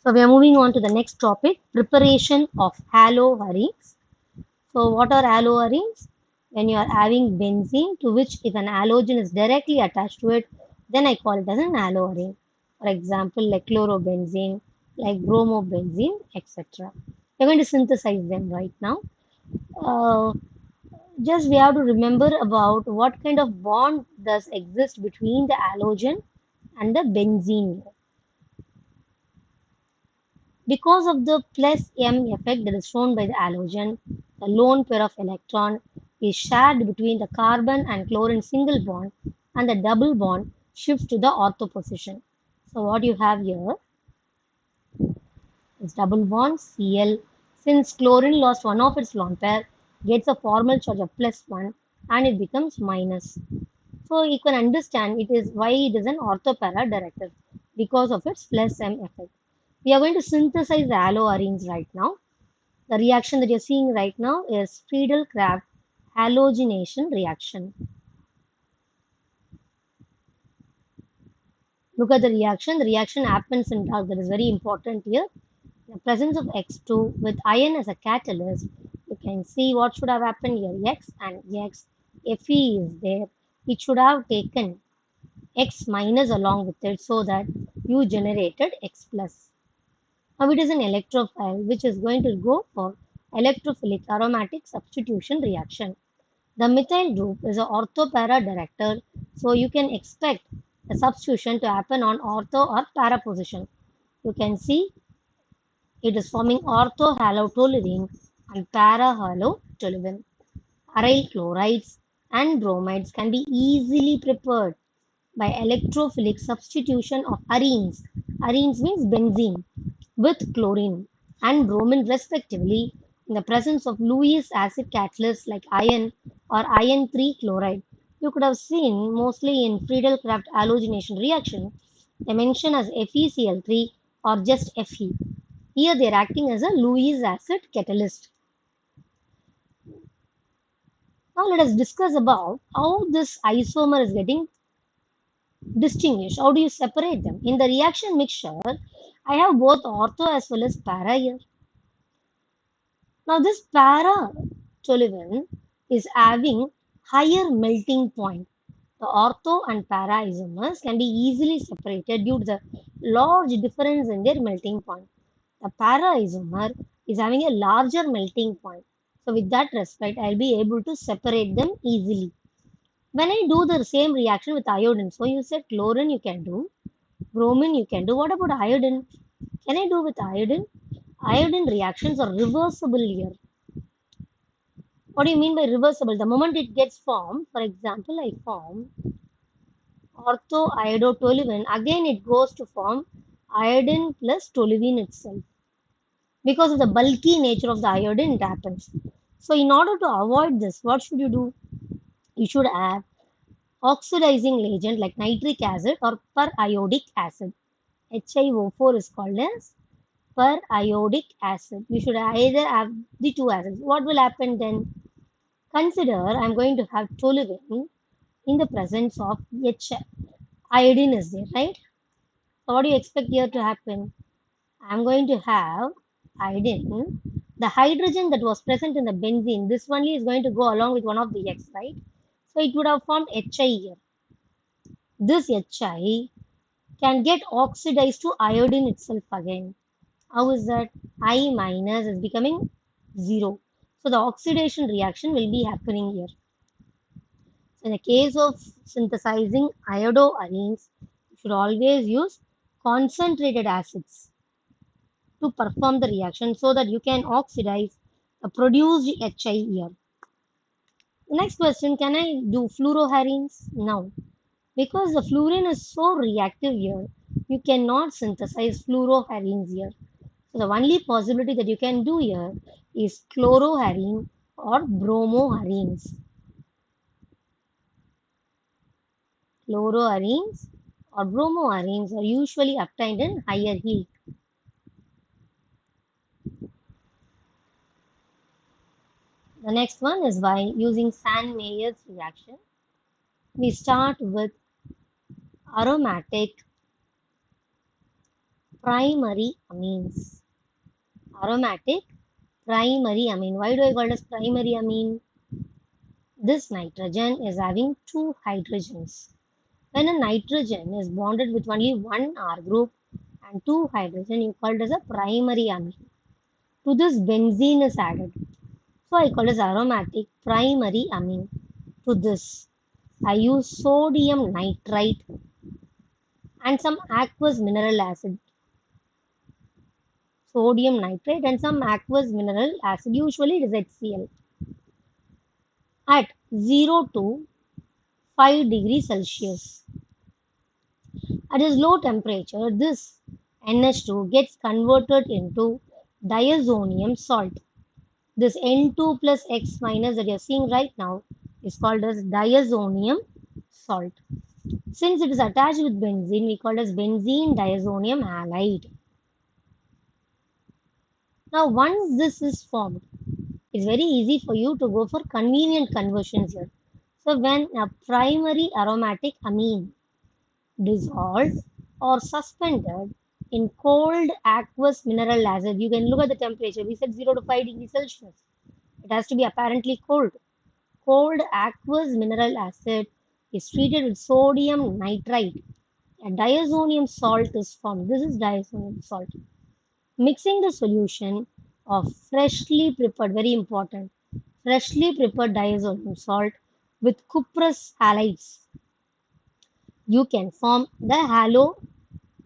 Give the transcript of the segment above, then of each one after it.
So we are moving on to the next topic, preparation of haloarenes. So what are haloarenes? When you are having benzene to which if an halogen is directly attached to it, then I call it as an haloarene. For example, like chlorobenzene, like bromobenzene, etc. We're going to synthesize them right now. Uh, just we have to remember about what kind of bond does exist between the halogen and the benzene. Because of the plus M effect that is shown by the halogen, the lone pair of electron is shared between the carbon and chlorine single bond and the double bond shifts to the ortho position. So what you have here is double bond Cl. Since chlorine lost one of its lone pair, gets a formal charge of +1 and it becomes minus. So you can understand it is why it is an orthopara director because of its plus M effect. We are going to synthesize the haloarenes right now. The reaction that you're seeing right now is Friedel-Crafts halogenation reaction. Look at the reaction. The reaction happens in dark. That is very important here. In the presence of X2 with iron as a catalyst, you can see what should have happened here. X and X. Fe is there. It should have taken X minus along with it so that you generated X plus. Now it is an electrophile which is going to go for electrophilic aromatic substitution reaction. The methyl group is an ortho-para director, so you can expect the substitution to happen on ortho or para position. You can see it is forming ortho-halotoluene and para-halotoluene. Aryl chlorides and bromides can be easily prepared by electrophilic substitution of arenes. Arenes means benzene with chlorine and bromine respectively in the presence of Lewis acid catalysts like iron or iron 3 chloride. You could have seen mostly in Friedel-Crafts halogenation reaction, they mention as FeCl3 or just Fe. Here they are acting as a Lewis acid catalyst. Now let us discuss about how this isomer is getting distinguished. How do you separate them? In the reaction mixture, I have both ortho as well as para here. Now this para-toluene is having higher melting point. The ortho and para isomers can be easily separated due to the large difference in their melting point. The para isomer is having a larger melting point. So with that respect, I'll be able to separate them easily. When I do the same reaction with iodine, so you said chlorine you can do, bromine you can do. What about iodine? Can I do with iodine? Iodine reactions are reversible here. What do you mean by reversible? The moment it gets formed, for example, I form orthoiodotoluene, again it goes to form iodine plus toluene itself. Because of the bulky nature of the iodine, it happens. So in order to avoid this, what should you do? You should have oxidizing agent like nitric acid or periodic acid. HiO4 is called as periodic acid. You should either have the two acids. What will happen then? Consider I'm going to have toluene in the presence of H. Iodine is there, right? So what do you expect here to happen? I'm going to have iodine. The hydrogen that was present in the benzene, this only is going to go along with one of the X, right? So it would have formed Hi here. This Hi can get oxidized to iodine itself again. How is that? I minus is becoming 0. So the oxidation reaction will be happening here. In the case of synthesizing iodoarenes, you should always use concentrated acids to perform the reaction so that you can oxidize the produced Hi here. The next question, can I do fluoroarenes? No. Because the fluorine is so reactive here, you cannot synthesize fluoroarenes here. So the only possibility that you can do here is chloroarene or bromoarenes. Chloroarenes or bromoarenes are usually obtained in higher heat. The next one is by using Sand-Meyer's reaction. We start with aromatic primary amines. Aromatic primary amine. Why do I call it as primary amine? This nitrogen is having two hydrogens. When a nitrogen is bonded with only one R group and two hydrogen, you call it as a primary amine. To this, benzene is added. So I call it as aromatic primary amine. To this, I use sodium nitrite and some aqueous mineral acid. Sodium nitrate and some aqueous mineral acid. Usually it is HCl. At 0 to 5 degrees Celsius. At this low temperature, this NH2 gets converted into diazonium salt. This N2 plus X minus that you are seeing right now is called as diazonium salt. Since it is attached with benzene, we call it as benzene diazonium halide. Now, once this is formed, it's very easy for you to go for convenient conversions here. So, when a primary aromatic amine dissolved or suspended in cold aqueous mineral acid, you can look at the temperature. We said 0 to 5 degrees Celsius. It has to be apparently cold. Cold aqueous mineral acid is treated with sodium nitrite. A diazonium salt is formed. This is diazonium salt. Mixing the solution of freshly prepared, very important, freshly prepared diazonium salt with cuprous halides, you can form the halo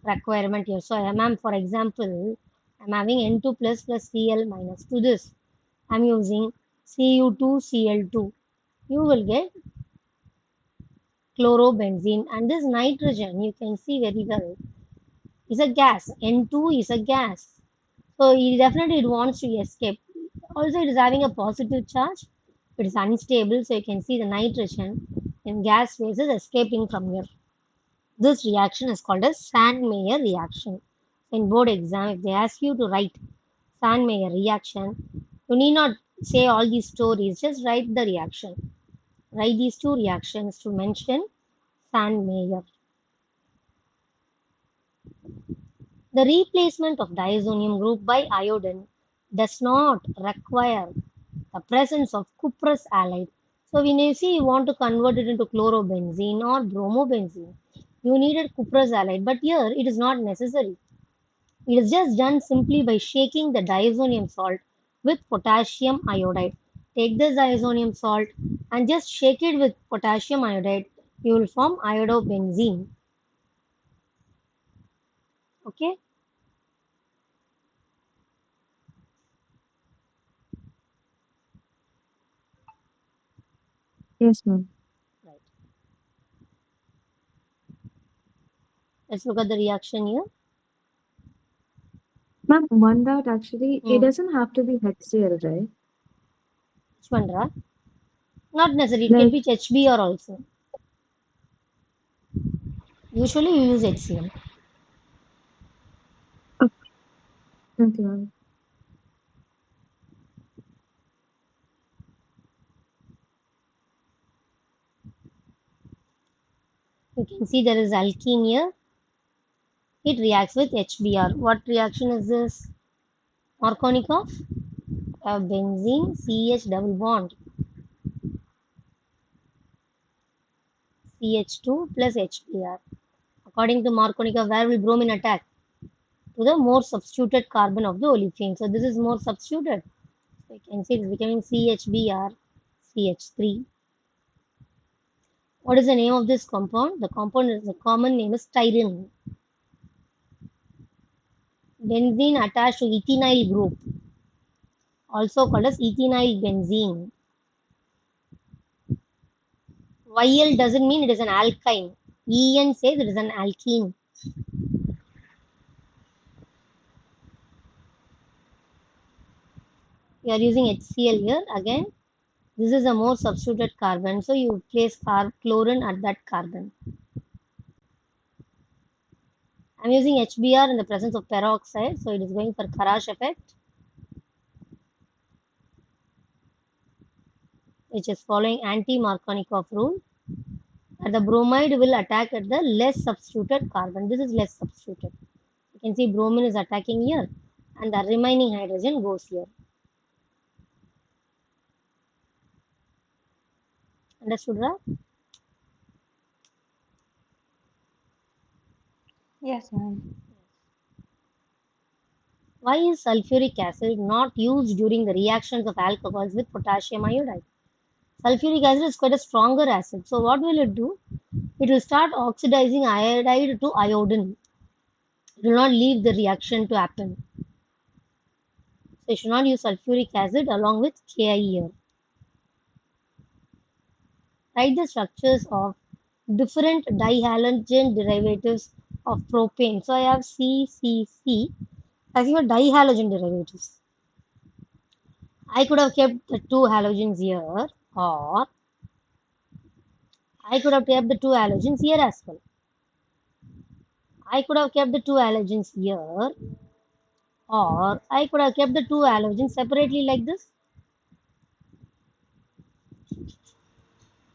requirement here. So I am, for example, I'm having N2 plus Cl minus. To this, I'm using Cu2 Cl2. You will get chlorobenzene, and this nitrogen you can see very well is a gas. N2 is a gas. So it wants to escape. Also, it is having a positive charge. It is unstable, so you can see the nitrogen in gas phase is escaping from here. This reaction is called as Sandmeyer reaction. In board exam, if they ask you to write Sandmeyer reaction, you need not say all these stories, just write the reaction. Write these two reactions to mention Sandmeyer. The replacement of diazonium group by iodine does not require the presence of cuprous halide. So when you see you want to convert it into chlorobenzene or bromobenzene, you needed cuprous halide, but here it is not necessary. It is just done simply by shaking the diazonium salt with potassium iodide. Take this diazonium salt and just shake it with potassium iodide. You will form iodobenzene. Okay? Yes, ma'am. Right. Let's look at the reaction here. Ma'am, one doubt actually, it Hmm. doesn't have to be HCl, right? Which one, Ra? Not necessarily. It can Like, be HBr also. Usually you use HCl. oh, okay, ma'am. You can see there is alkene here. It reacts with HBr. What reaction is this? Markovnikov? A benzene CH double bond. CH2 plus HBr. According to Markovnikov, where will bromine attack? To the more substituted carbon of the olefin. So this is more substituted. So you can see it is becoming CHBr, CH3. What is the name of this compound? The compound is the common name is styrene. Benzene attached to ethenyl group, also called as ethenyl benzene. YL doesn't mean it is an alkyne. EN says it is an alkene. You are using HCl here again. This is a more substituted carbon, so you place chlorine at that carbon. I'm using HBr in the presence of peroxide, so it is going for Kharash effect, which is following anti-Markovnikov rule. And the bromide will attack at the less substituted carbon. This is less substituted. You can see bromine is attacking here and the remaining hydrogen goes here. Understood, right? Yes, ma'am. Why is sulfuric acid not used during the reactions of alcohols with potassium iodide? Sulfuric acid is quite a stronger acid. So what will it do? It will start oxidizing iodide to iodine. It will not leave the reaction to happen. So you should not use sulfuric acid along with Ki here. Write the structures of different dihalogen derivatives of propane. So I have CCC as your dihalogen derivatives. I could have kept the two halogens here, or I could have kept the two halogens here as well. I could have kept the two halogens here, or I could have kept the two halogens separately like this.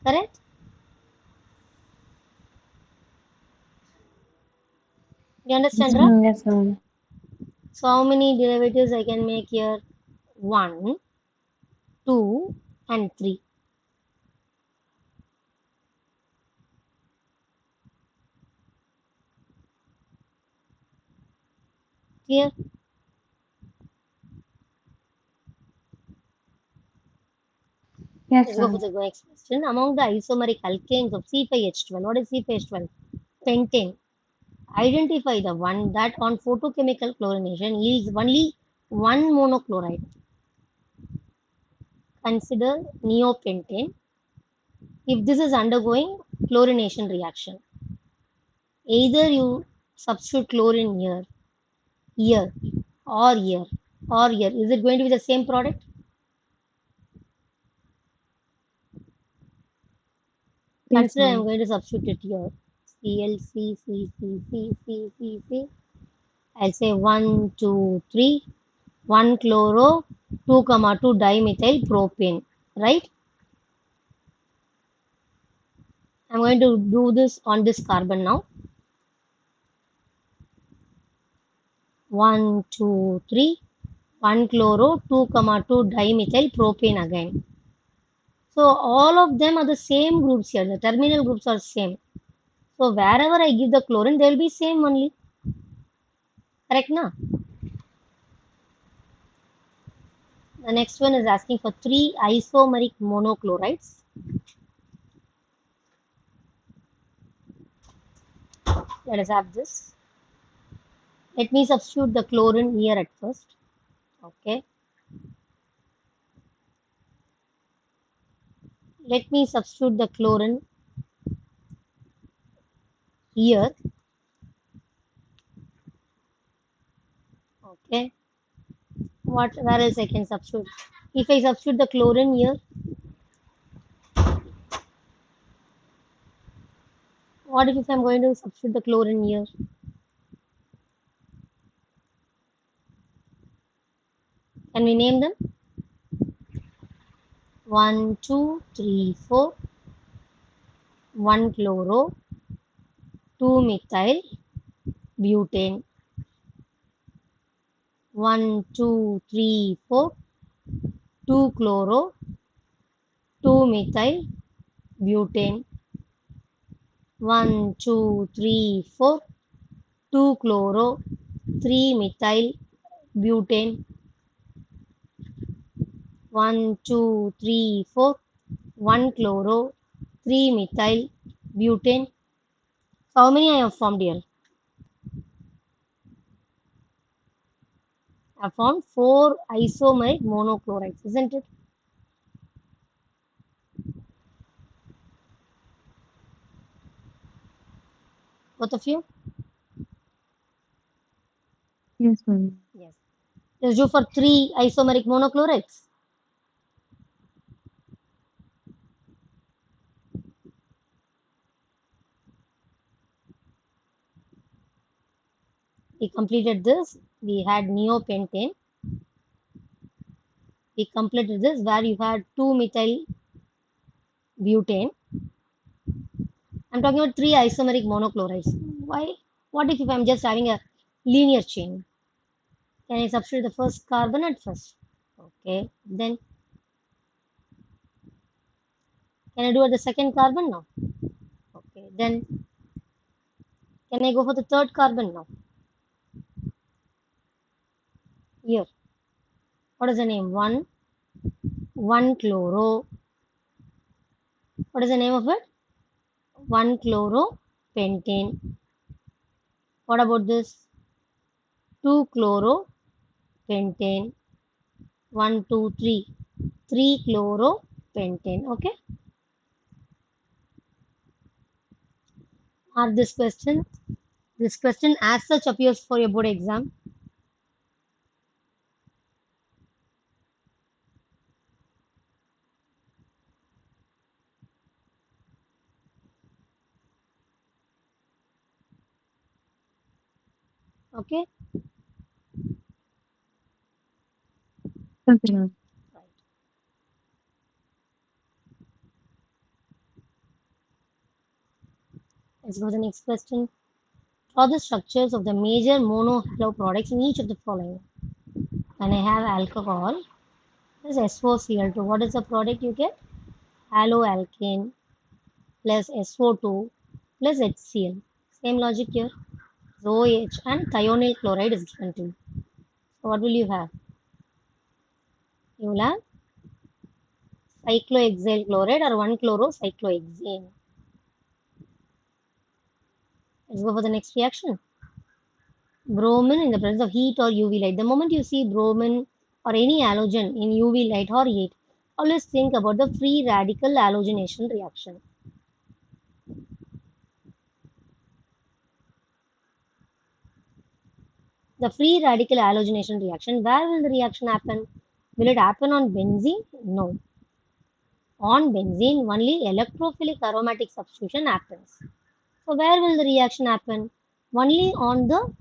Correct? You understand, Yes, right? ma'am. Yes, ma'am. So how many derivatives I can make here? 1, 2, and 3. Clear? Yes, Let's go for ma'am. the next question. Among the isomeric alkanes of C5H12, what is C5H12? Pentane. Identify the one that on photochemical chlorination yields only one monochloride. Consider neopentane if this is undergoing chlorination reaction. Either you substitute chlorine here, or here, or here. Is it going to be the same product? Yes, Consider I am ma'am. going to substitute it here. ClC. I'll say 1, 2, 3. 1 chloro, 2 comma 2 dimethyl propane. Right? I'm going to do this on this carbon now. 1, 2, 3. 1 chloro, 2 comma 2 dimethyl propane again. So all of them are the same groups here. The terminal groups are same. So wherever I give the chlorine, they will be same only. Correct, na? The next one is asking for 3 isomeric monochlorides. Let us have this. Let me substitute the chlorine here at first. Okay. Let me substitute the chlorine here. Okay. Where else I can substitute? If I substitute the chlorine here, what if I'm going to substitute the chlorine here? Can we name them? 1, 2, 3, 4. 1 chloro, 2 methyl butane. 1, 2, 3, 4. 2 chloro, 2 methyl butane. 1, 2, 3, 4. 2 chloro, 3 methyl butane. 1, 2, 3, 4. 1 chloro, 3 methyl butane. So how many I have formed here? I have formed 4 isomeric monochlorides, isn't it? Both of you? Yes, ma'am. Yes. Let's do for 3 isomeric monochlorides. We completed this. We had neopentane. We completed this where you had 2 methyl butane. I'm talking about 3 isomeric monochlorides. Why? What if I'm just having a Linear chain. Can I substitute the first carbon at first? Okay. Then can I do at the second carbon now? Okay. Then can I go for the third carbon now? Here. What is the name? 1 chloro. What is the name of it? 1 chloropentane. What about this? 2 chloropentane. 1, 2, 3. 3 chloropentane. Okay. Mark this question. This question as such appears for your board exam. Okay. Okay, ma'am. Right. Let's go to the next question. Draw the structures of the major monohalo products in each of the following. When I have alcohol, this is SOCl2. What is the product you get? Haloalkane plus SO2 plus HCl. Same logic here. OH and thionyl chloride is given to you. So what will you have? You will have cyclohexyl chloride or 1-chlorocyclohexane. Let's go for the next reaction. Bromine in the presence of heat or UV light. The moment you see bromine or any halogen in UV light or heat, always think about the free radical halogenation reaction. The free radical halogenation reaction, where will the reaction happen? Will it happen on benzene? No. On benzene, only electrophilic aromatic substitution happens. So where will the reaction happen? Only on the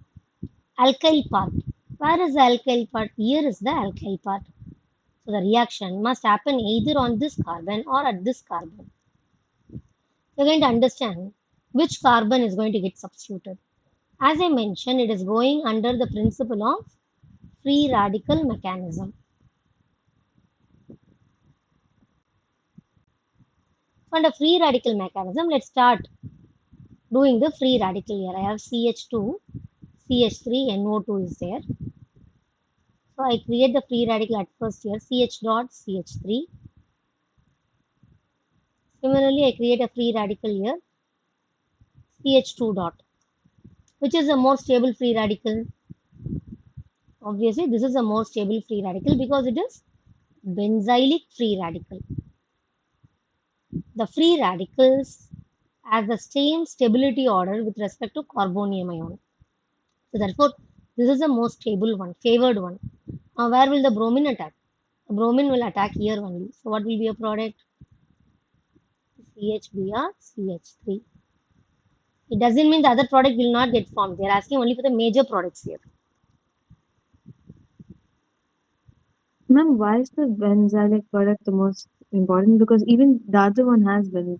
alkyl part. Where is the alkyl part? Here is the alkyl part. So the reaction must happen either on this carbon or at this carbon. You're going to understand which carbon is going to get substituted. As I mentioned, it is going under the principle of free radical mechanism. So under free radical mechanism, let's start doing the free radical here. I have CH2, CH3, NO2 is there. So I create the free radical at first here, CH dot CH3. Similarly, I create a free radical here, CH2 dot. Which is a more stable free radical? Obviously, this is a more stable free radical because it is benzylic free radical. The free radicals have the same stability order with respect to carbonium ion. So therefore, this is the most stable one, favored one. Now, where will the bromine attack? The bromine will attack here only. So what will be a product? CHBr, CH3. It doesn't mean the other product will not get formed. They are asking only for the major products here. Ma'am, why is the benzylic product the most important? Because even the other one has benzene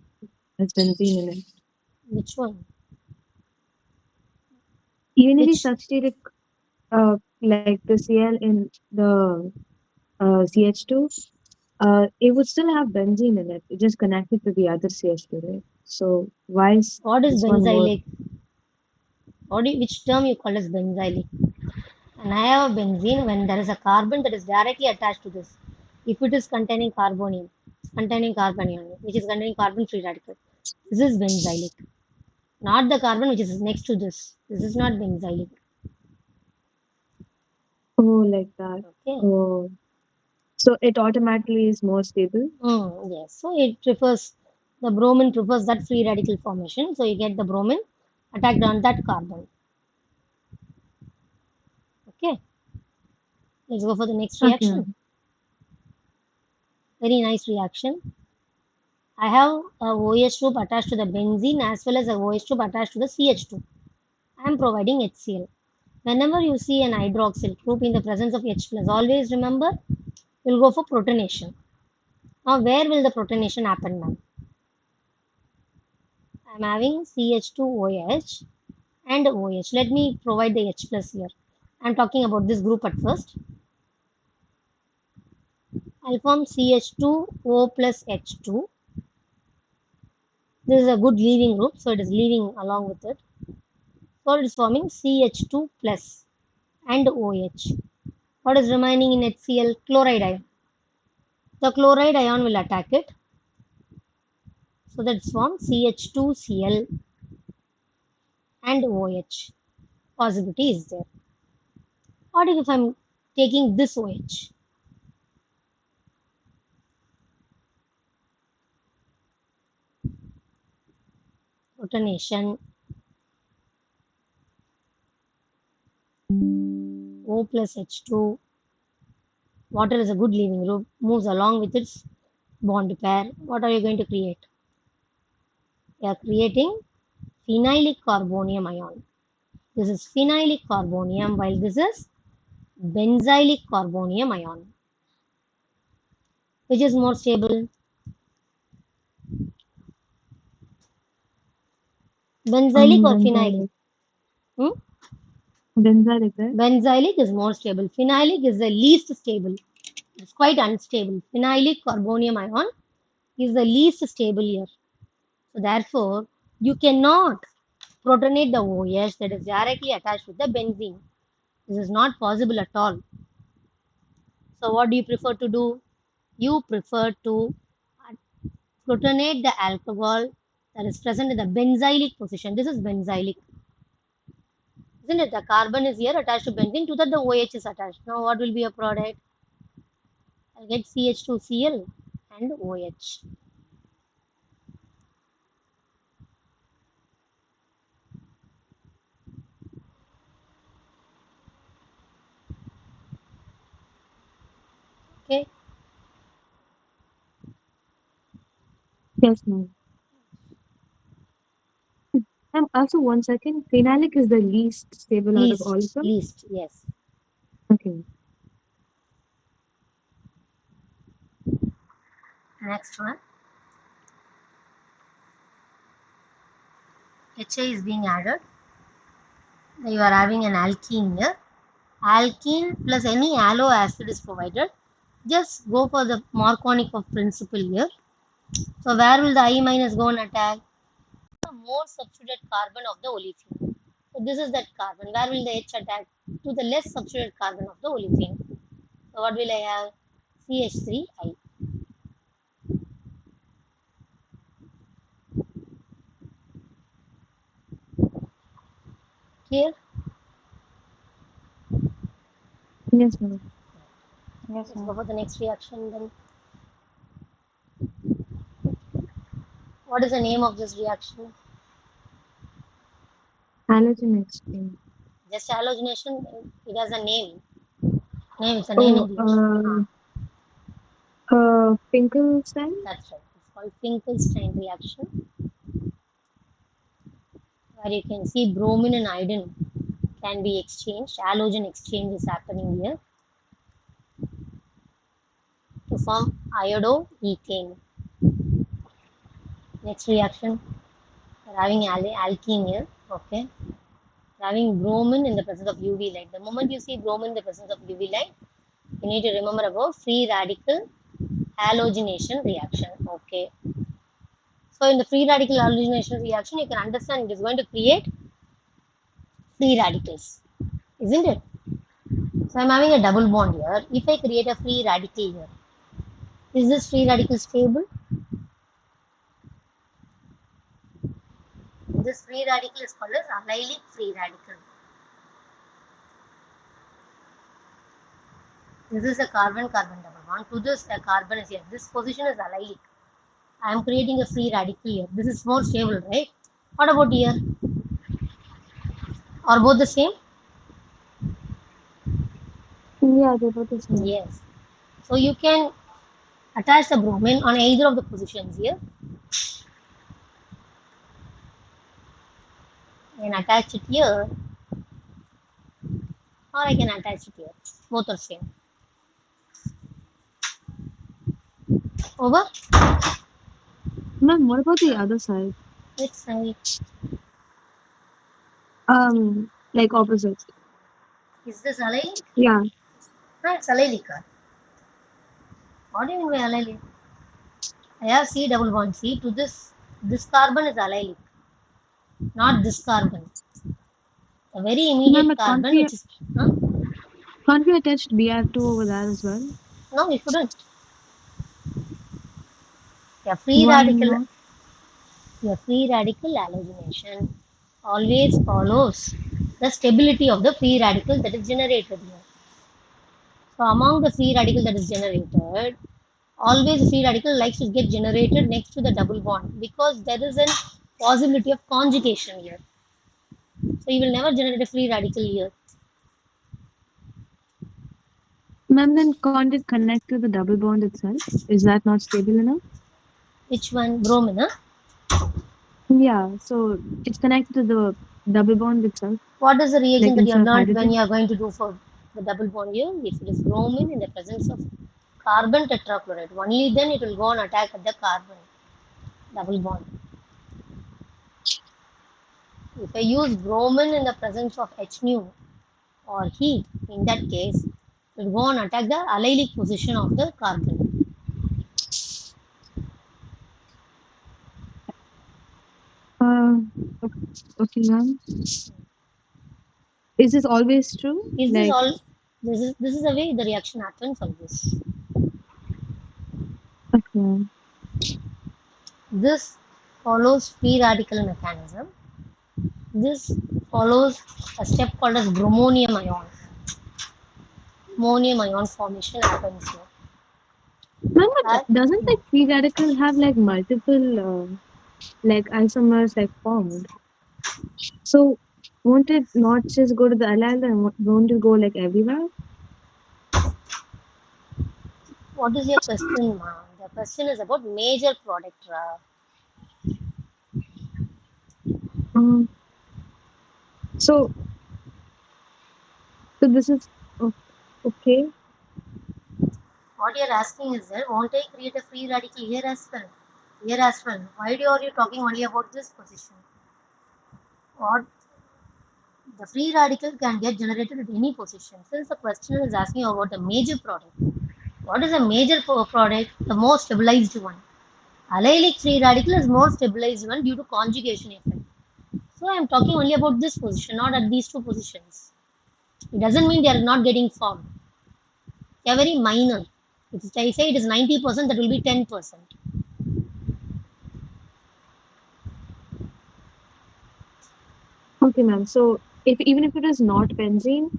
in it. Which one? Even if we Which substitute it, like the Cl in the CH2, it would still have benzene in it. It just connected to the other CH2, right? So why is what is this one more? benzylic? Which term you call as benzylic? And I have a benzene when there is a carbon that is directly attached to this. If it is containing carbonium, containing carbanion, which is containing carbon free radical, this is benzylic. Not the carbon which is next to this. This is not benzylic. Oh, like that. Okay. Oh, so it automatically is more stable. Yes. So it prefers the bromine prefers that free radical formation. So you get the bromine attacked on that carbon. Okay. Let's go for the next Okay, reaction. ma'am. Very nice reaction. I have a OH group attached to the benzene as well as a OH group attached to the CH2. I am providing HCl. Whenever you see an hydroxyl group in the presence of H plus, always remember you'll go for protonation. Now, where will the protonation happen, ma'am? I'm having CH2OH and OH. Let me provide the H plus here. I'm talking about this group at first. I'll form CH2O plus H2. This is a good leaving group, so it is leaving along with it. So it is forming CH2 plus and OH. What is remaining in HCl? Chloride ion. The chloride ion will attack it. So that's formed CH2Cl and OH. Possibility is there. What if I'm taking this OH? Protonation. O plus H2. Water is a good leaving group, moves along with its bond pair. What are you going to create? You are creating phenylic carbonium ion. This is phenylic carbonium, while this is benzylic carbonium ion. Which is more stable? Benzylic or phenylic? Benzylic. Hmm? Benzylic, right? Benzylic is more stable. Phenylic is the least stable. It's quite unstable. Phenylic carbonium ion is the least stable here. So therefore, you cannot protonate the OH that is directly attached with the benzene. This is not possible at all. So what do you prefer to do? You prefer to protonate the alcohol that is present in the benzylic position. This is benzylic. Isn't it? The carbon is here attached to benzene, to that the OH is attached. Now what will be a product? I'll get CH2Cl and OH. Okay. Yes, ma'am. Also, one second. Phenolic is the least stable out of all of them. Least, yes. Okay. Next one. HA is being added. You are having an alkene here. Alkene plus any aloe acid is provided. Just go for the Markovnikov principle here. So where will the I minus go and attack? The more substituted carbon of the olefin. So this is that carbon. Where will the H attack? To the less substituted carbon of the olefin. So what will I have? CH3I. Clear? Yes, ma'am. Yes, Let's go ma'am. for the next reaction then. What is the name of this reaction? Halogen exchange. Just halogenation. It has a name. It's a name Oh, in reaction. Finkelstein? That's right. It's called Finkelstein reaction, where you can see bromine and iodine can be exchanged. Halogen exchange is happening here to form iodoethane. Next reaction, we're having alkene here. Okay. We're having bromine in the presence of UV light. The moment you see bromine in the presence of UV light, you need to remember about free radical halogenation reaction. Okay. So in the free radical halogenation reaction, you can understand it is going to create free radicals, isn't it? So I'm having a double bond here. If I create a free radical here, is this free radical stable? This free radical is called as allylic free radical. This is a carbon-carbon double bond. To this, the carbon is here. This position is allylic. I am creating a free radical here. This is more stable, right? What about here? Are both the same? Yeah, they're both the same. Yes. So you can attach the bromine on either of the positions here. I can attach it here, or I can attach it here. Both are same. Over. Ma'am, what about the other side? Which side? Like opposites. Is this allylic? Yeah. No, it's allylic. What do you mean by allylic? I have C double bond C to this carbon is allylic, not this carbon. A very Ma'am, immediate but carbon which is huh? can't we attach Br2 over that as well? No, we shouldn't. A free Why radical not? a free radical halogenation always follows the stability of the free radical that is generated here. So among the free radical that is generated, always the free radical likes to get generated next to the double bond because there is a possibility of conjugation here. So you will never generate a free radical here. Ma'am, then can't it connect to the double bond itself? Is that not stable enough? Which one? Bromine, huh? Yeah, so it's connected to the double bond itself, What is the reaction like that you have instead of learned when hydrogen. you are going to do for the double bond here? If it is bromine in the presence of carbon tetrachloride, only then it will go and attack at the carbon double bond. If I use bromine in the presence of H nu or heat, in that case, it will go and attack the allylic position of the carbon. Uh, o- okay, ma'am. Is this always true? Is this Like, all? This is the way the reaction happens on this. okay. This follows free radical mechanism. This follows a step called as bromonium ion. Ammonium ion formation happens here. Ma'am, but That, doesn't like free radical have like multiple like isomers like formed? So won't it not just go to the allyl and won't it go like everywhere? what is your question, ma'am? The question is about major product. Um, so so this is okay. What you're asking is that won't I create a free radical here as well? Here as well. Why are you talking only about this position? What the free radical can get generated at any position. Since the question is asking about a major product, what is a major product? The most stabilized one. Allylic free radical is more stabilized one due to conjugation effect. So I am talking only about this position, not at these two positions. It doesn't mean they are not getting formed. They are very minor. If I say it is 90%, that will be 10%. Okay, ma'am. So if even if it is not benzene,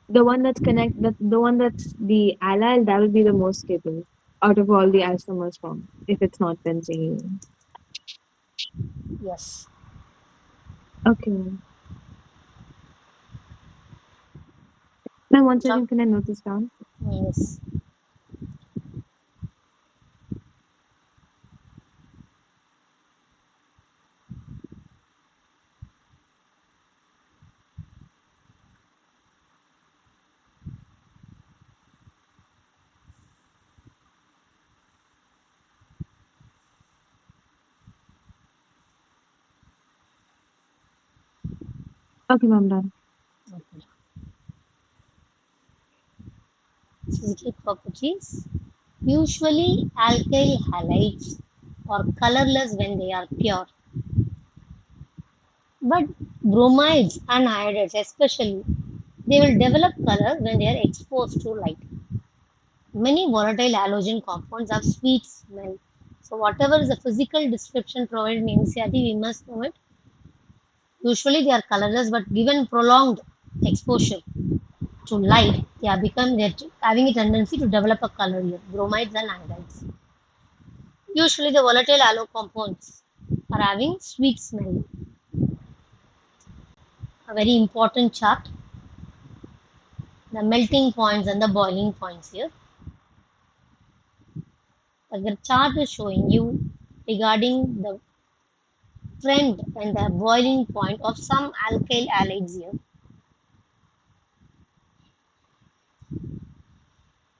the one that's the allyl, that will be the most stable out of all the isomers formed. If it's not benzene. Yes. Okay, ma'am. Ma'am, one So, second, can I note this down? yes. Okay, ma'am, done. Okay. Physical properties. Usually, alkyl halides are colorless when they are pure. But bromides and iodides, especially, they will develop color when they are exposed to light. Many volatile halogen compounds have sweet smell. So, whatever is the physical description provided in NCERT, we must know it. Usually, they are colorless, but given prolonged exposure to light, they're having a tendency to develop a color here. Bromides and iodides. Usually, the volatile halo compounds are having sweet smell. A very important chart, the melting points and the boiling points here. The chart is showing you regarding the trend and the boiling point of some alkyl halides here.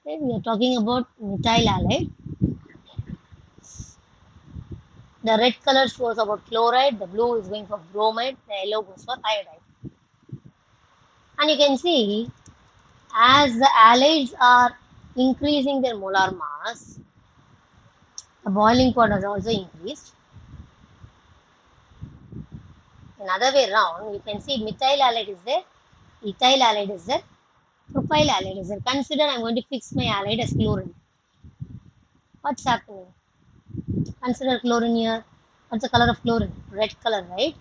Okay, we are talking about methyl halide. The red color shows about chloride, the blue is going for bromide, the yellow goes for iodide. And you can see as the halides are increasing their molar mass, the boiling point has also increased. Another way around, you can see methyl halide is there, ethyl halide is there, propyl halide is there. Consider I'm going to fix my halide as chlorine. What's happening? Consider chlorine here. What's the color of chlorine? Red color, right?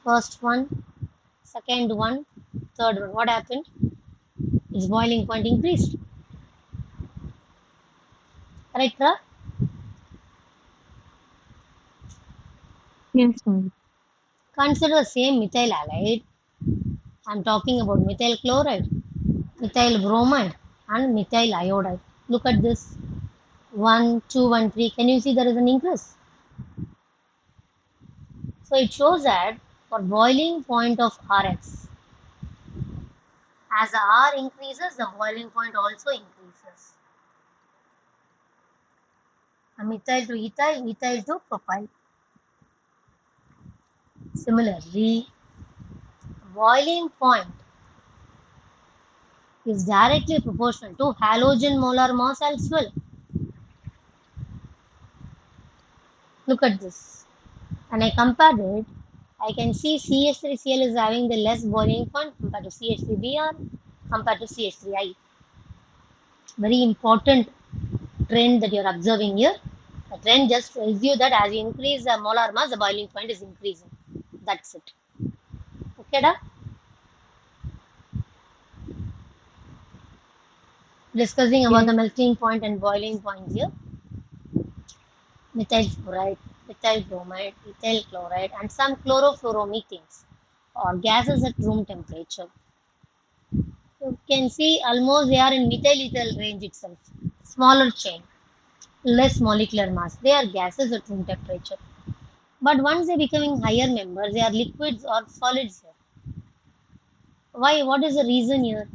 First one, second one, third one. What happened? Its boiling point increased. Correct, Ra? Yes, ma'am. Consider the same methyl halide. I'm talking about methyl chloride, methyl bromide, and methyl iodide. Look at this. 1, 2, 1, 3. Can you see there is an increase? So it shows that for boiling point of Rx, as the R increases, the boiling point also increases. And methyl to ethyl, ethyl to propyl. Similarly, boiling point is directly proportional to halogen molar mass as well. Look at this. When I compared it, I can see CH3Cl is having the less boiling point compared to CH3Br compared to CH3I. Very important trend that you're observing here. The trend just tells you that as you increase the molar mass, the boiling point is increasing. That's it. Okay, da? Discussing about the Yes. melting point and boiling point here. Methyl fluoride, methyl bromide, ethyl chloride, and some chlorofluoromethanes or gases at room temperature. You can see almost they are in methyl ethyl range itself. Smaller chain, less molecular mass. They are gases at room temperature. But once they becoming higher members, they are liquids or solids here. Why? What is the reason here?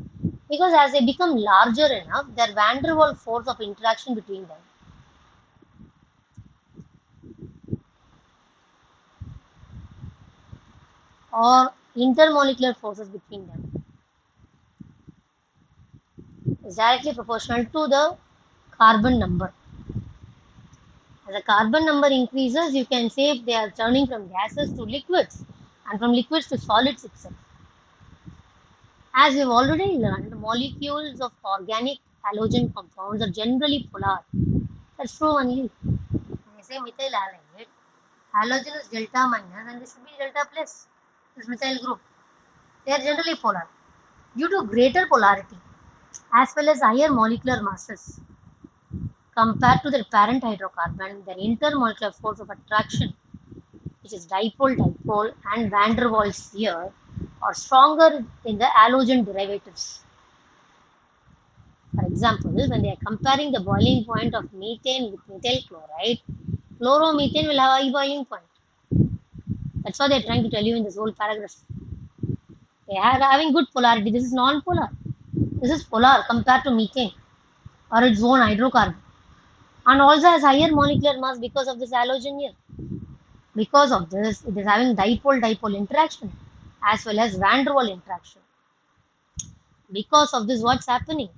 Because as they become larger enough, their van der Waals force of interaction between them or intermolecular forces between them is directly proportional to the carbon number. As the carbon number increases, you can say they are turning from gases to liquids and from liquids to solids itself. As we've already learned, molecules of organic halogen compounds are generally polar. That's true only. When I say methyl halide, halogen is delta minus and this should be delta plus. This methyl group. They are generally polar. Due to greater polarity as well as higher molecular masses compared to their parent hydrocarbon, their intermolecular force of attraction, which is dipole-dipole and van der Waals here, are stronger in the halogen derivatives. For example, when they are comparing the boiling point of methane with methyl chloride, chloromethane will have a high boiling point. That's what they're trying to tell you in this whole paragraph. They are having good polarity. This is non-polar. This is polar compared to methane or its own hydrocarbon. And also has higher molecular mass because of this halogen here. Because of this, it is having dipole-dipole interaction as well as van der Waals interaction. Because of this, what's happening?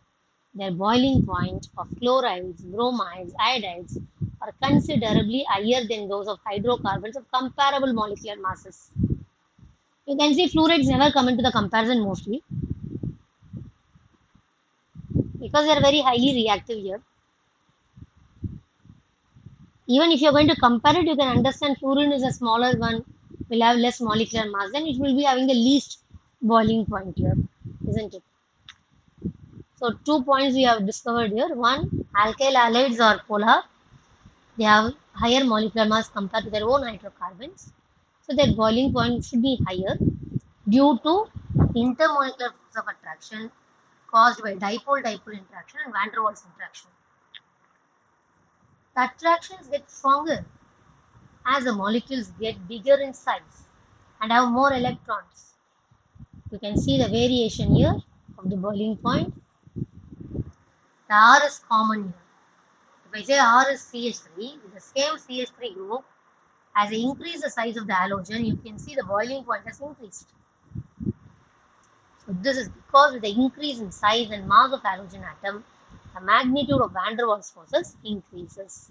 Their boiling point of chlorides, bromides, iodides are considerably higher than those of hydrocarbons of comparable molecular masses. You can see fluorides never come into the comparison mostly because they are very highly reactive here. Even if you're going to compare it, you can understand fluorine is a smaller one, will have less molecular mass, then it will be having the least boiling point here, isn't it? So 2 points we have discovered here. One, alkyl halides are polar. They have higher molecular mass compared to their own hydrocarbons. So their boiling point should be higher due to intermolecular force of attraction caused by dipole-dipole interaction and van der Waals interaction. The attractions get stronger as the molecules get bigger in size and have more electrons. You can see the variation here of the boiling point. The R is common here. If I say R is CH3, with the same CH3 group, as I increase the size of the halogen, you can see the boiling point has increased. So this is because with the increase in size and mass of halogen atom, the magnitude of van der Waals forces increases.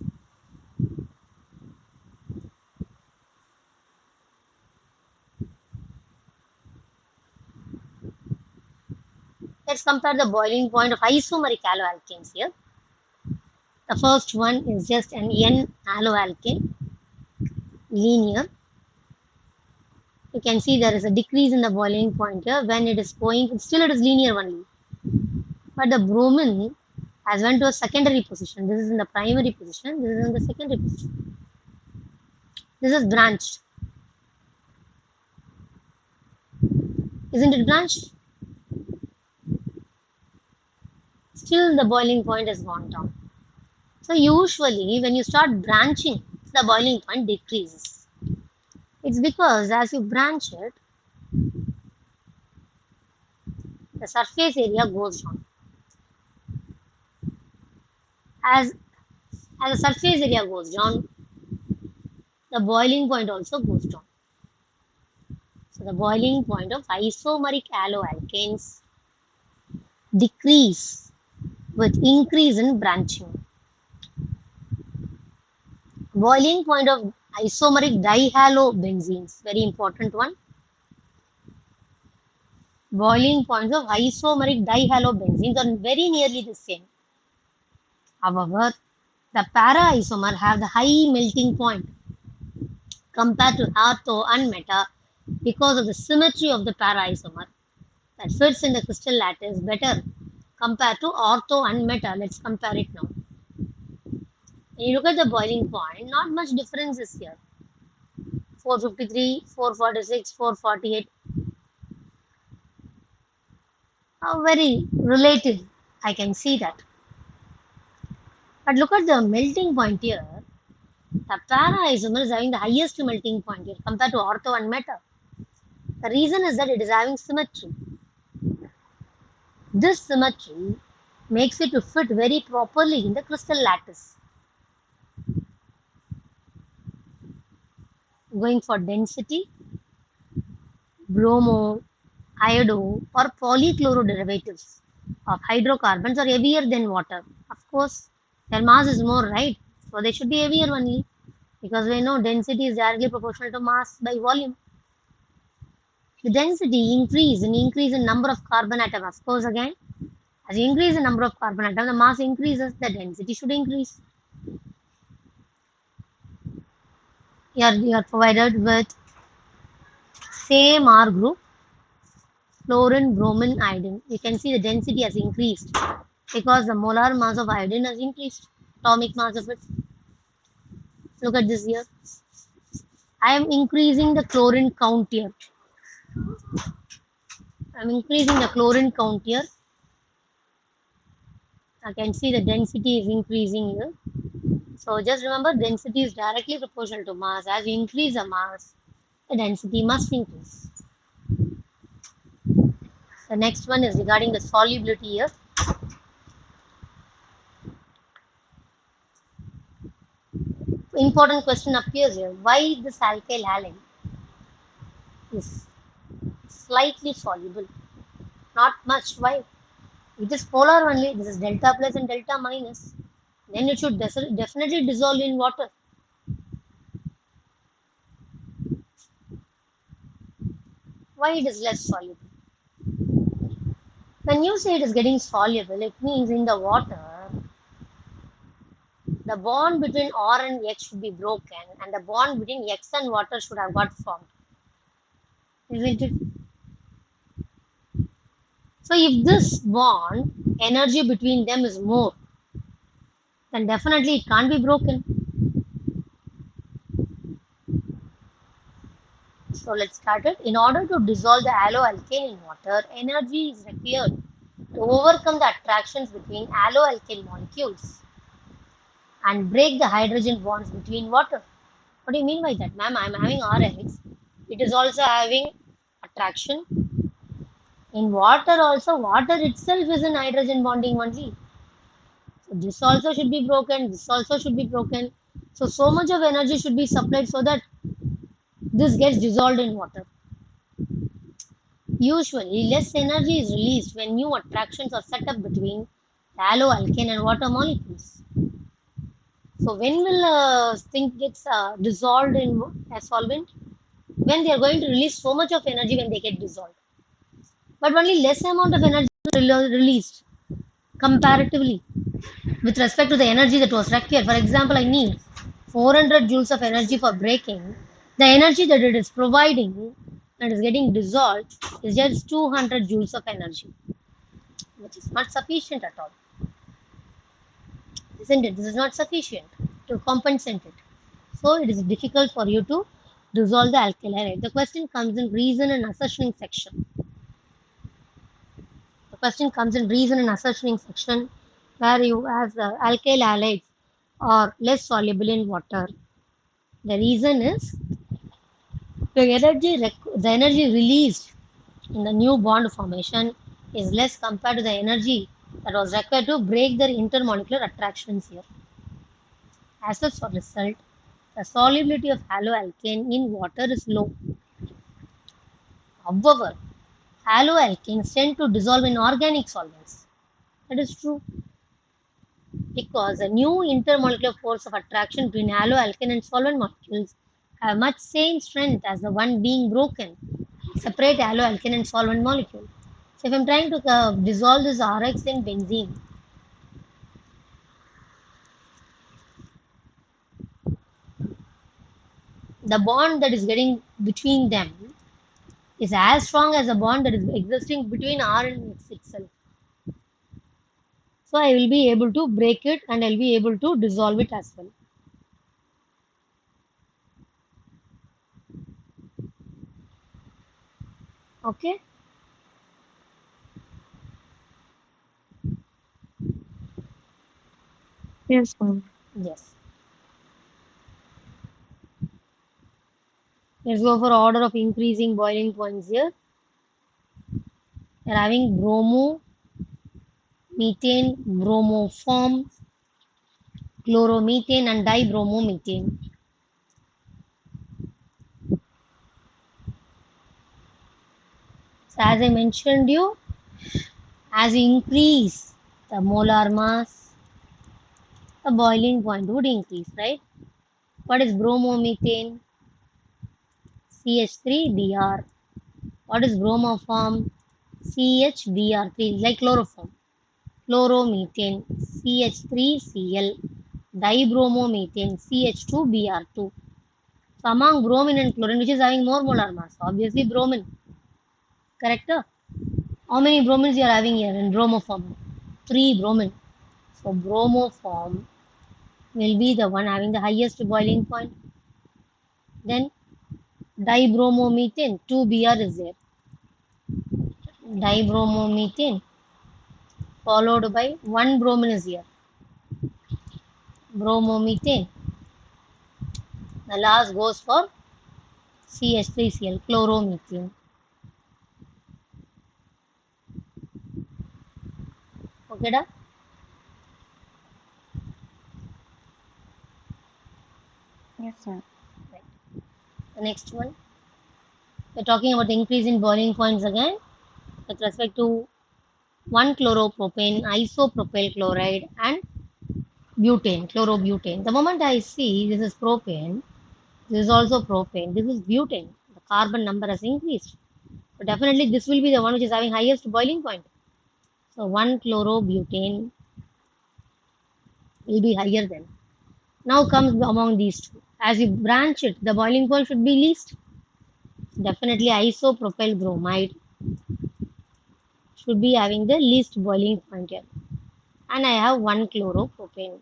Let's compare the boiling point of isomeric haloalkanes here. The first one is just an N haloalkane, linear. You can see there is a decrease in the boiling point here when it is going, still it is linear only. But the bromine has went to a secondary position. This is in the primary position, this is in the secondary position. This is branched. Isn't it branched? Still the boiling point has gone down. So usually when you start branching, the boiling point decreases. It's because as you branch it, the surface area goes down. As the surface area goes down, the boiling point also goes down. So the boiling point of isomeric haloalkanes decrease with increase in branching. Boiling point of isomeric dihalobenzenes, very important one. Boiling points of isomeric dihalobenzenes are very nearly the same. However, the para-isomer have the high melting point compared to ortho and meta because of the symmetry of the para-isomer that fits in the crystal lattice better compared to ortho and meta. Let's compare it now. When you look at the boiling point, not much difference is here. 453, 446, 448. Very relative. I can see that. But look at the melting point here. The para-isomer is having the highest melting point here compared to ortho and meta. The reason is that it is having symmetry. This symmetry makes it to fit very properly in the crystal lattice. Going for density, bromo, iodo, or polychloro derivatives of hydrocarbons are heavier than water. Of course, their mass is more, right? So they should be heavier only because we know density is directly proportional to mass by volume. The density increase in number of carbon atoms. Of course, again, as you increase the number of carbon atoms, the mass increases, the density should increase. You are provided with same R group, fluorine, bromine, iodine. You can see the density has increased because the molar mass of iodine has increased, atomic mass of it. Look at this here. I am increasing the chlorine count here. I'm increasing the chlorine count here. I can see the density is increasing here. So just remember density is directly proportional to mass. As you increase the mass, the density must increase. The next one is regarding the solubility here. Important question appears here. Why this alkyl halide is slightly soluble? Not much. Why? It is polar only. This is delta plus and delta minus. Then it should definitely dissolve in water. Why it is less soluble? When you say it is getting soluble, it means in the water, the bond between R and X should be broken and the bond between X and water should have got formed. Isn't it? So if this bond, energy between them is more, then definitely it can't be broken. So let's start it. In order to dissolve the haloalkane in water, energy is required to overcome the attractions between haloalkane molecules and break the hydrogen bonds between water. What do you mean by that, ma'am? I'm having RX. It is also having attraction. In water also, water itself is in hydrogen bonding only. So this also should be broken. This also should be broken. So much of energy should be supplied so that this gets dissolved in water. Usually, less energy is released when new attractions are set up between the haloalkane and water molecules. So, when will thing gets dissolved in a solvent? When they are going to release so much of energy when they get dissolved, but only less amount of energy is released comparatively with respect to the energy that was required. For example, I need 400 joules of energy for breaking. The energy that it is providing and is getting dissolved is just 200 joules of energy, which is not sufficient at all, isn't it? This is not sufficient to compensate it. So it is difficult for you to dissolve the alkyl halide. The question comes in reason and assertioning section. The question comes in reason and assertioning section where you as alkyl halides are less soluble in water. The reason is the energy released in the new bond formation is less compared to the energy that was required to break the intermolecular attractions here. As a result, the solubility of haloalkane in water is low. However, haloalkanes tend to dissolve in organic solvents. That is true because the new intermolecular force of attraction between haloalkane and solvent molecules have much same strength as the one being broken. Separate haloalkane and solvent molecule. So if I'm trying to dissolve this RX in benzene, the bond that is getting between them is as strong as the bond that is existing between R and X itself. So I will be able to break it and I'll be able to dissolve it as well. Okay? Yes, ma'am. Yes. Let's go for order of increasing boiling points here. We're having bromo, methane, bromoform, chloromethane, and dibromomethane. So as I mentioned you, as you increase the molar mass, the boiling point would increase, right? What is bromomethane? CH3Br. What is bromoform? CHBr3, like chloroform. Chloromethane, CH3Cl. Dibromomethane, CH2Br2. So among bromine and chlorine, which is having more molar mass? Obviously bromine. Correct? How many bromines you are having here in bromoform? 3 bromine. So bromoform will be the one having the highest boiling point. Then dibromomethane, 2Br is there. Dibromomethane followed by 1 bromine is here. Bromomethane. The last goes for CH3Cl, chloromethane. Okay, da? Yes, ma'am. Right. The next one. We're talking about the increase in boiling points again with respect to 1-chloropropane, isopropyl chloride, and butane, chlorobutane. The moment I see this is propane, this is also propane, this is butane. The carbon number has increased. So definitely this will be the one which is having highest boiling point. So 1-chlorobutane will be higher than. Now comes among these two. As you branch it, the boiling point should be least. Definitely isopropyl bromide should be having the least boiling point here. And I have 1-chloropropane.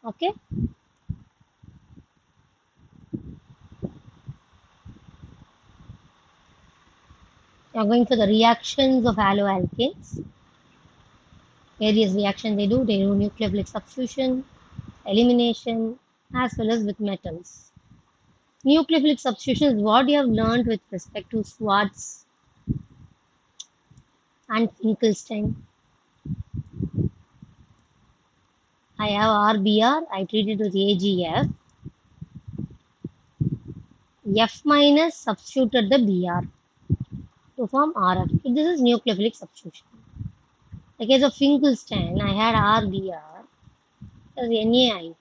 Okay. We are going for the reactions of haloalkanes. Various reactions they do nucleophilic substitution, elimination, as well as with metals. Nucleophilic substitution is what you have learned with respect to Schwartz and Finkelstein. I have RBr, I treat it with AgF. F minus substituted the Br to form Rf. This is nucleophilic substitution. In the case of Finkelstein, I had RBr as NaI.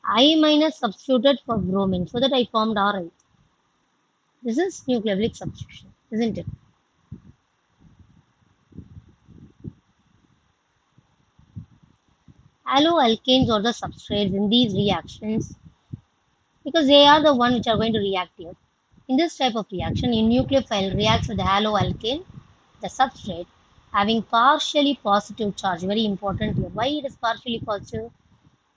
I minus substituted for bromine so that I formed Ri. This is nucleophilic substitution, isn't it? Haloalkanes are the substrates in these reactions because they are the one which are going to react here. In this type of reaction, a nucleophile reacts with the haloalkane, the substrate, having partially positive charge. Very important here. Why it is partially positive?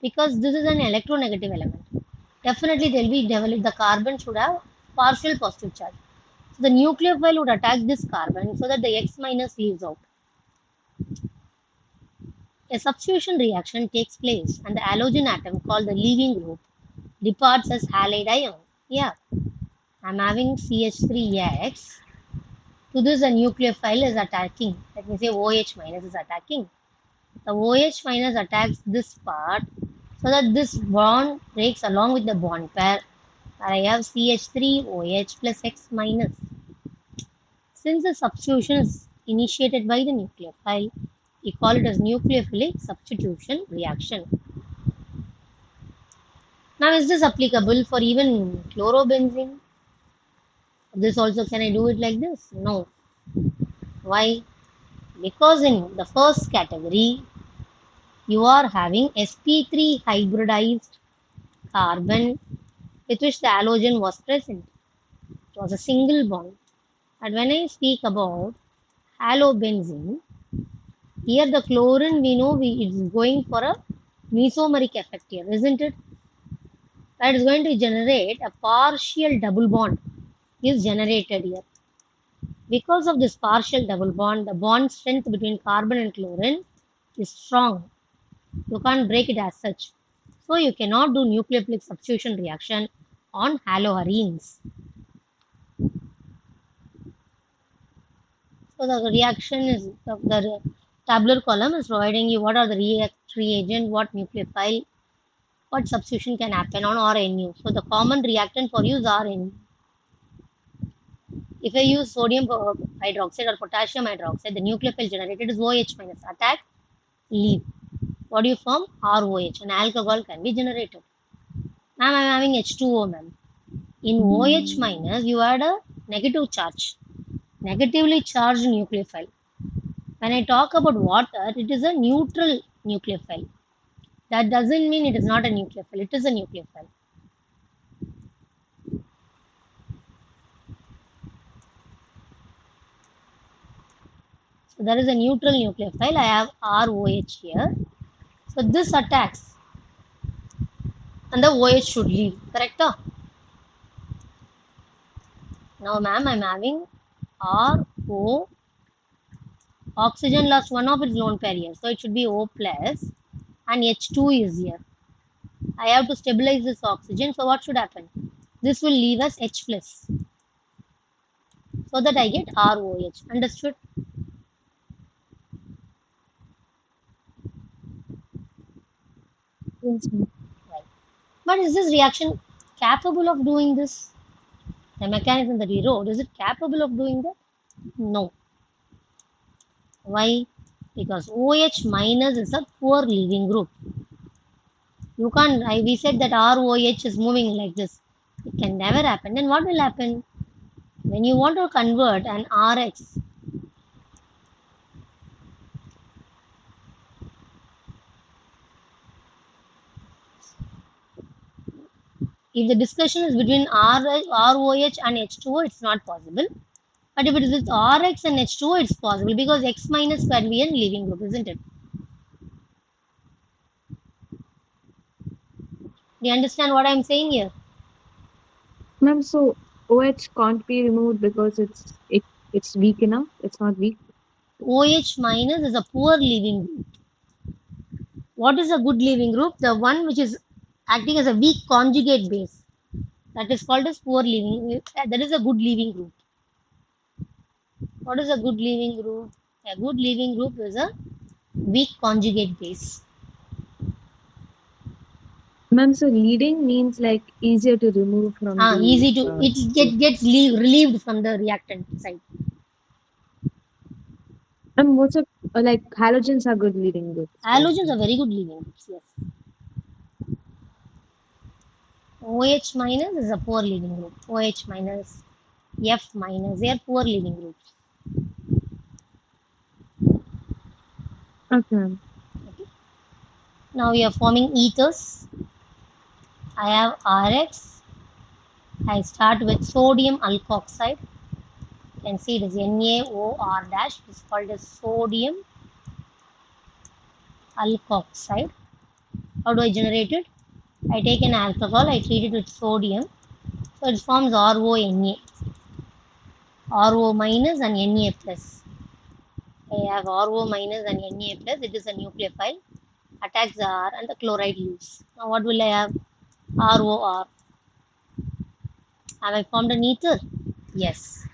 Because this is an electronegative element. Definitely there will be developed, the carbon should have partial positive charge. So the nucleophile would attack this carbon so that the X minus leaves out. A substitution reaction takes place and the halogen atom called the leaving group departs as halide ion. Yeah, I'm having CH3X. To this a nucleophile is attacking. Let me say OH minus is attacking. The OH minus attacks this part so that this bond breaks along with the bond pair. I have CH3OH plus X minus. Since the substitution is initiated by the nucleophile, we call it as nucleophilic substitution reaction. Now, is this applicable for even chlorobenzene? This also, can I do it like this? No. Why? Because in the first category, you are having sp3 hybridized carbon with which the halogen was present. It was a single bond. And when I speak about halobenzene, here the chlorine we know it's going for a mesomeric effect here, isn't it? That is going to generate a partial double bond is generated here. Because of this partial double bond, the bond strength between carbon and chlorine is strong. You can't break it as such. So you cannot do nucleophilic substitution reaction on haloarenes. So the reaction is the tabular column is providing you what are the reagent, what nucleophile, what substitution can happen on RNU. So the common reactant for you is RNU. If I use sodium hydroxide or potassium hydroxide, the nucleophile generated is OH minus. Attack, leave. What do you form? ROH. An alcohol can be generated. Ma'am, I'm having H2O, ma'am. In OH minus, you add a negative charge. Negatively charged nucleophile. When I talk about water, it is a neutral nucleophile. That doesn't mean it is not a nucleophile. It is a nucleophile. So there is a neutral nucleophile. I have ROH here. So this attacks and the OH should leave. Correct? Now, ma'am, I'm having RO. Oxygen lost one of its lone pair here. So it should be O plus and H2 is here. I have to stabilize this oxygen. So what should happen? This will leave us H plus. So that I get ROH. Understood? Yes, ma'am. Right. But is this reaction capable of doing this? The mechanism that we wrote, is it capable of doing that? No. Why? Because OH minus is a poor leaving group. You can't, we said that ROH is moving like this. It can never happen. Then what will happen? When you want to convert an RX, if the discussion is between ROH and H2O, it's not possible. But if it is with RX and H2O, it's possible because X minus can be a leaving group, isn't it? Do you understand what I'm saying here? Ma'am, so OH can't be removed because it's weak enough. It's not weak. OH minus is a poor leaving group. What is a good leaving group? The one which is acting as a weak conjugate base. That is called as poor leaving. That is a good leaving group. What is a good leaving group? A good leaving group is a weak conjugate base. Ma'am, so leading means like easier to remove from the Easy to gets relieved from the reactant side. and what's up? Like halogens are good leading groups, right? Halogens are very good leaving groups. Yes. OH minus is a poor leaving group. OH minus, F minus, they are poor leaving groups. Okay. Okay. Now we are forming ethers. I have RX. I start with sodium alkoxide. You can see it is NaOR dash. It is called as sodium alkoxide. How do I generate it? I take an alcohol, I treat it with sodium. So it forms RONA. RO minus and Na plus. I have RO minus and Na plus. It is a nucleophile. Attacks the R and the chloride leaves. Now what will I have? ROR. Have I formed an ether? Yes.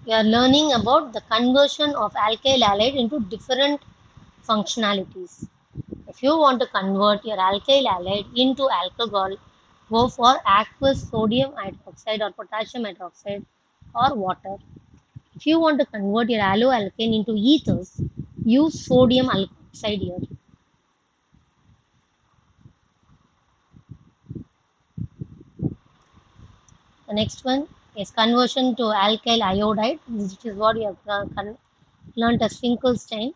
We are learning about the conversion of alkyl halide into different functionalities. If you want to convert your alkyl halide into alcohol, go for aqueous sodium hydroxide or potassium hydroxide or water. If you want to convert your haloalkane into ethers, use sodium alkoxide here. The next one is conversion to alkyl iodide, which is what we have learned as Finkelstein.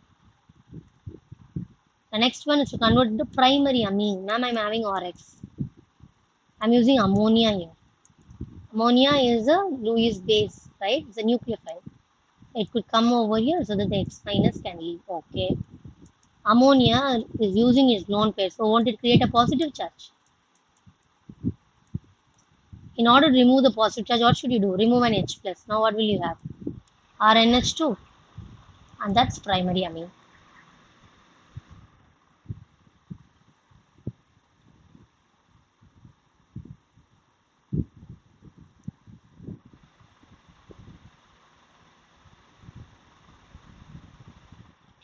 The next one is to convert into primary amine. Ma'am, I'm having RX. I'm using ammonia here. Ammonia is a Lewis base, right? It's a nucleophile. It could come over here so that the X minus can leave. Okay. Ammonia is using its lone pair, so won't it create a positive charge? In order to remove the positive charge, what should you do? Remove an H plus. Now what will you have? RNH2, and that's primary amine.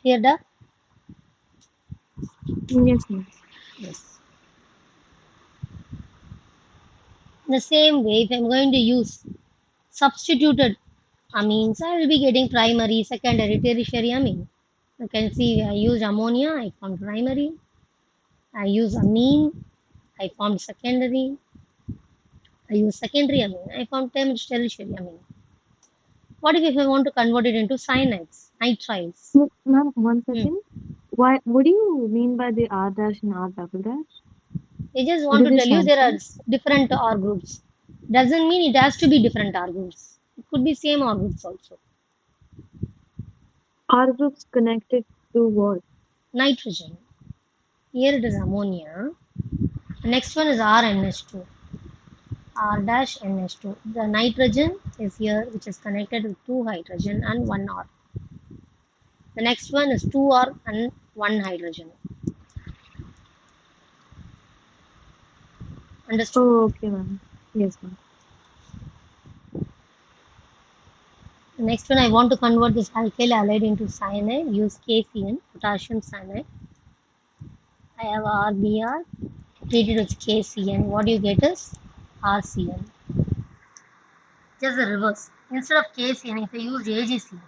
Clear that? Yes, ma'am. Yes. The same way, if I'm going to use substituted amines, I will be getting primary, secondary, tertiary amine. You can see I used ammonia, I found primary. I use amine, I found secondary. I use secondary amine, I found tertiary amine. What if I want to convert it into cyanides, nitriles? Ma'am, one Hmm. second. Why? What do you mean by the R dash and R double dash? I just What want do to they tell you stand there for? are different R groups. Doesn't mean it has to be different R groups. It could be same R groups also. R groups connected to what? Nitrogen. Here it is ammonia. The next one is RNH2. R dash NH2. The nitrogen is here, which is connected with two hydrogen and one R. The next one is two R and one hydrogen. Understood? Oh, okay, ma'am. Yes, ma'am. The next one, I want to convert this alkyl halide into cyanide. Use KCN, potassium cyanide. I have RBr treated with KCN. What you get is RCN. Just the reverse. Instead of KCN, if I use AgCN,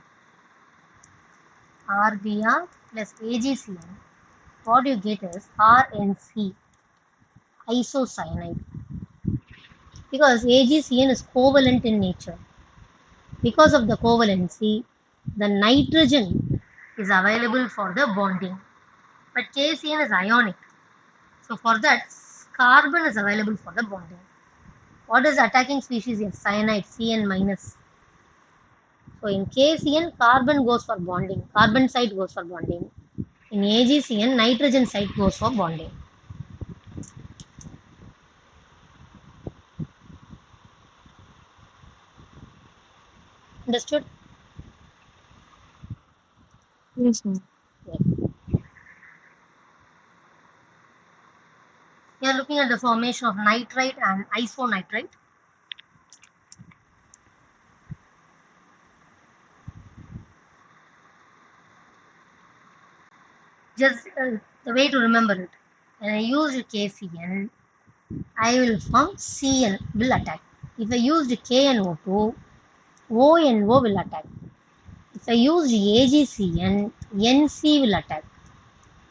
RBr plus AgCN, what you get is RNC, isocyanide. Because AgCN is covalent in nature. Because of the covalency, the nitrogen is available for the bonding. But KCN is ionic. So for that, carbon is available for the bonding. What is attacking species here? Cyanide, Cn minus. So in KCN, carbon goes for bonding. Carbon side goes for bonding. In AgCN, nitrogen side goes for bonding. Understood? Yes, ma'am. Yeah. We are looking at the formation of nitrite and isonitrite. Just the way to remember it. When I used KCN, I will form CN will attack. If I used KNO2, ONO will attack. If I used AgCN, NC will attack.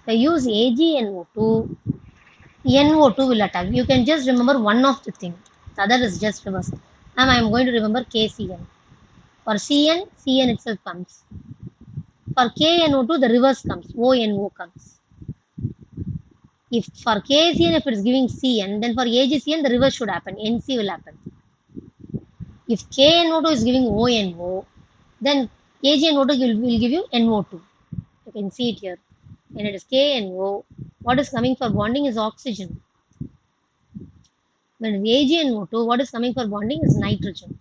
If I use AgNO2, NO2 will attack. You can just remember one of the thing. The other is just reverse. And I am going to remember KCN. For CN, CN itself comes. For KNO2, the reverse comes. ONO comes. If for KCN, if it is giving CN, then for AgCN, the reverse should happen. NC will happen. If KNO2 is giving ONO, then AgNO2 will give you NO2. You can see it here. When it is KNO, what is coming for bonding is oxygen. When it is AgNO2, what is coming for bonding is nitrogen.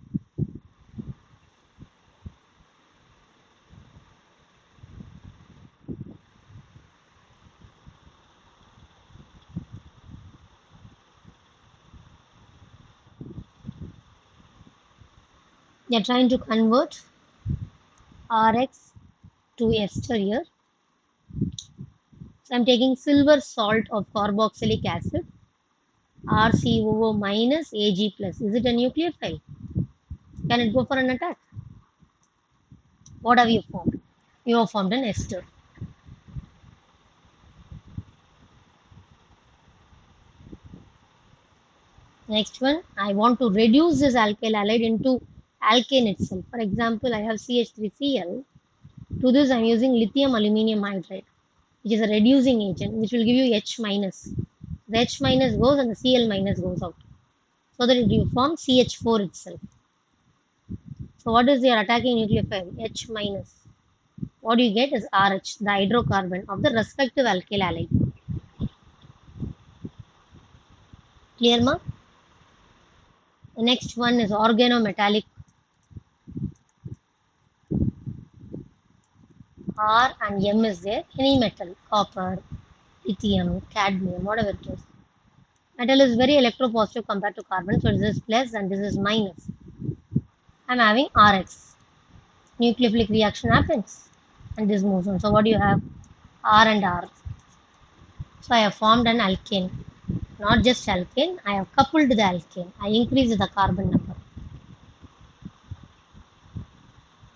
They are trying to convert RX to ester here. So I'm taking silver salt of carboxylic acid, RCOO minus Ag plus. Is it a nucleophile? Can it go for an attack? What have you formed? You have formed an ester. Next one, I want to reduce this alkyl halide into alkane itself. For example, I have CH3Cl. To this, I'm using lithium aluminium hydride, which is a reducing agent, which will give you H minus. The H minus goes and the Cl minus goes out. So that it will form CH4 itself. So what is your attacking nucleophile? H minus. What you get is RH, the hydrocarbon of the respective alkyl halide. Clear, ma? The next one is organometallic. R and M is there. Any metal, copper, lithium, cadmium, whatever it is. Metal is very electropositive compared to carbon, so this is plus and this is minus. I'm having RX. Nucleophilic reaction happens and this moves on. So what do you have? R and R. So I have formed an alkane. Not just alkane, I have coupled the alkane. I increased the carbon number.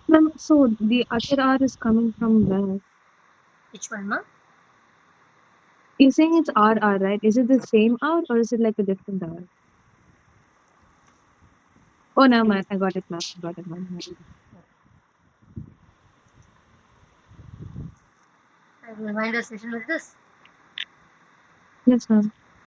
Ma'am, so the other R is coming from where? Which one, ma? You're saying it's RR, right? Is it the same R or is it like a different R? Oh, no, man, I got it, ma'am. I got it, ma'am. I will wind a session with this. Yes, ma'am.